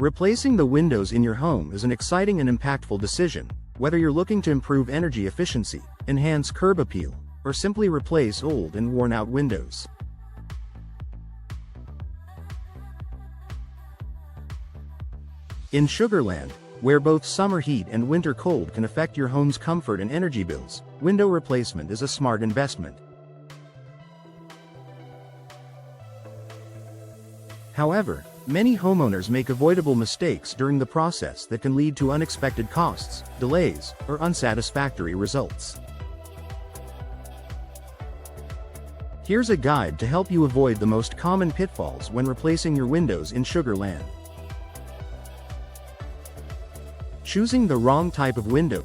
Replacing the windows in your home is an exciting and impactful decision, whether you're looking to improve energy efficiency, enhance curb appeal, or simply replace old and worn-out windows. In Sugarland, where both summer heat and winter cold can affect your home's comfort and energy bills, window replacement is a smart investment. However, many homeowners make avoidable mistakes during the process that can lead to unexpected costs, delays, or unsatisfactory results. Here's a guide to help you avoid the most common pitfalls when replacing your windows in Sugarland. Choosing the wrong type of window.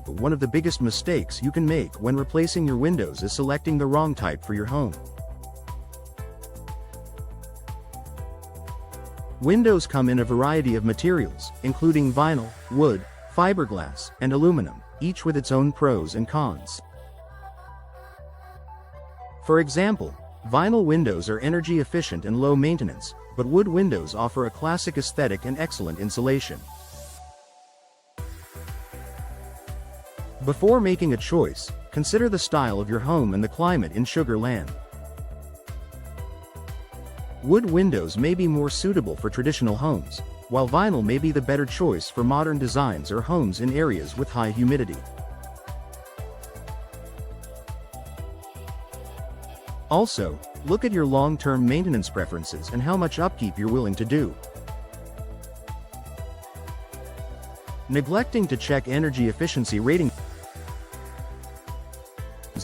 One of the biggest mistakes you can make when replacing your windows is selecting the wrong type for your home. Windows come in a variety of materials, including vinyl, wood, fiberglass, and aluminum, each with its own pros and cons. For example, vinyl windows are energy efficient and low maintenance, but wood windows offer a classic aesthetic and excellent insulation. Before making a choice, consider the style of your home and the climate in Sugarland. Wood windows may be more suitable for traditional homes, while vinyl may be the better choice for modern designs or homes in areas with high humidity. Also, look at your long-term maintenance preferences and how much upkeep you're willing to do. Neglecting to check energy efficiency ratings.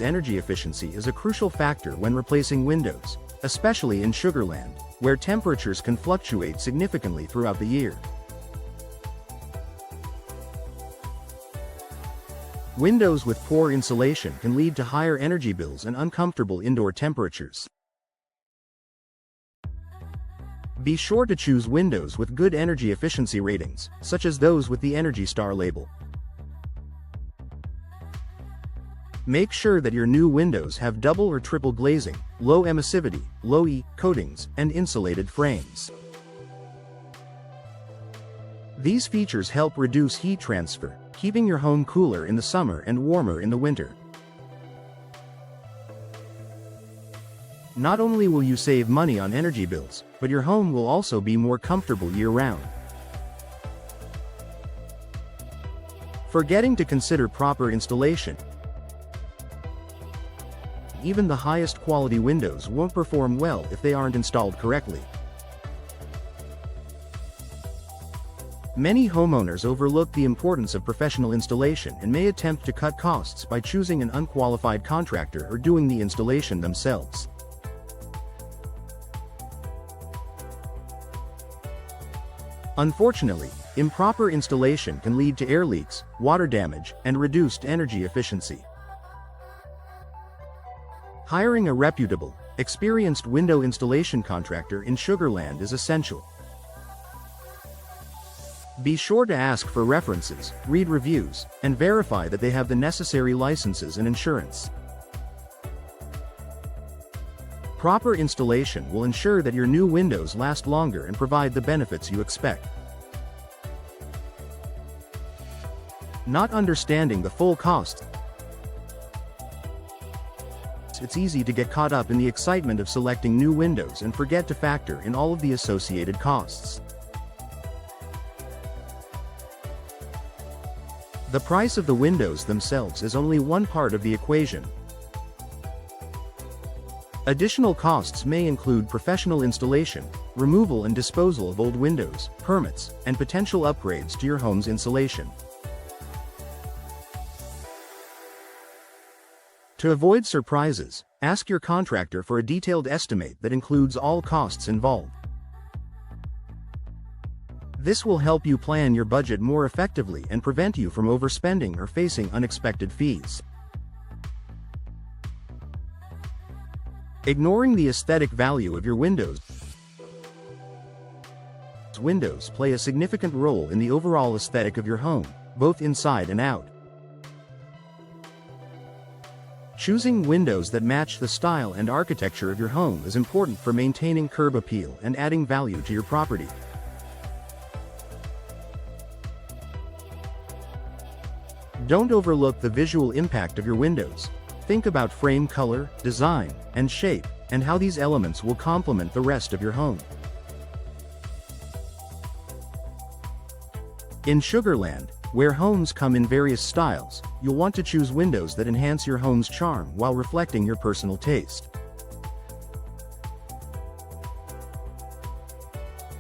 Energy efficiency is a crucial factor when replacing windows, especially in Sugarland, where temperatures can fluctuate significantly throughout the year. Windows with poor insulation can lead to higher energy bills and uncomfortable indoor temperatures. Be sure to choose windows with good energy efficiency ratings, such as those with the Energy Star label. Make sure that your new windows have double or triple glazing, low emissivity, low E coatings, and insulated frames. These features help reduce heat transfer, keeping your home cooler in the summer and warmer in the winter. Not only will you save money on energy bills, but your home will also be more comfortable year-round. Forgetting to consider proper installation. Even the highest quality windows won't perform well if they aren't installed correctly. Many homeowners overlook the importance of professional installation and may attempt to cut costs by choosing an unqualified contractor or doing the installation themselves. Unfortunately, improper installation can lead to air leaks, water damage, and reduced energy efficiency. Hiring a reputable, experienced window installation contractor in Sugarland is essential. Be sure to ask for references, read reviews, and verify that they have the necessary licenses and insurance. Proper installation will ensure that your new windows last longer and provide the benefits you expect. Not understanding the full costs. It's easy to get caught up in the excitement of selecting new windows and forget to factor in all of the associated costs. The price of the windows themselves is only one part of the equation. Additional costs may include professional installation, removal and disposal of old windows, permits, and potential upgrades to your home's insulation. To avoid surprises, ask your contractor for a detailed estimate that includes all costs involved. This will help you plan your budget more effectively and prevent you from overspending or facing unexpected fees. Ignoring the aesthetic value of your windows. Windows play a significant role in the overall aesthetic of your home, both inside and out. Choosing windows that match the style and architecture of your home is important for maintaining curb appeal and adding value to your property. Don't overlook the visual impact of your windows. Think about frame color, design, and shape, and how these elements will complement the rest of your home. In Sugarland, where homes come in various styles, you'll want to choose windows that enhance your home's charm while reflecting your personal taste.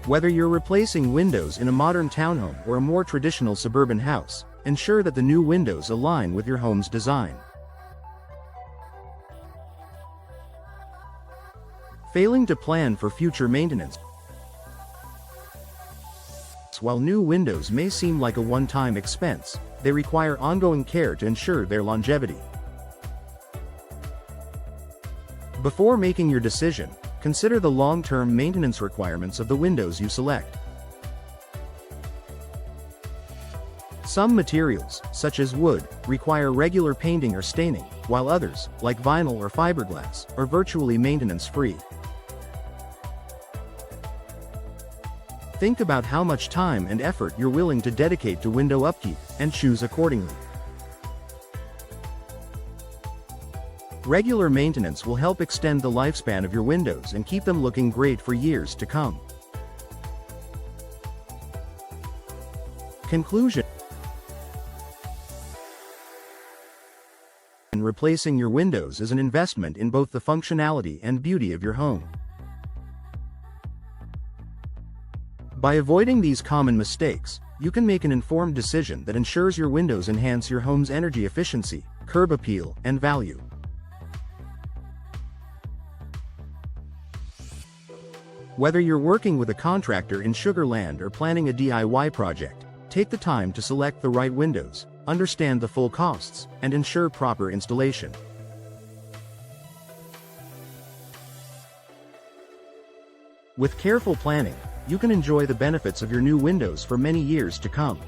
Whether you're replacing windows in a modern townhome or a more traditional suburban house, ensure that the new windows align with your home's design. Failing to plan for future maintenance. While new windows may seem like a one-time expense, they require ongoing care to ensure their longevity. Before making your decision, consider the long-term maintenance requirements of the windows you select. Some materials, such as wood, require regular painting or staining, while others, like vinyl or fiberglass, are virtually maintenance-free. Think about how much time and effort you're willing to dedicate to window upkeep, and choose accordingly. Regular maintenance will help extend the lifespan of your windows and keep them looking great for years to come. Conclusion. Replacing your windows is an investment in both the functionality and beauty of your home. By avoiding these common mistakes, you can make an informed decision that ensures your windows enhance your home's energy efficiency, curb appeal, and value. Whether you're working with a contractor in Sugarland or planning a DIY project, take the time to select the right windows, understand the full costs, and ensure proper installation. With careful planning, you can enjoy the benefits of your new windows for many years to come.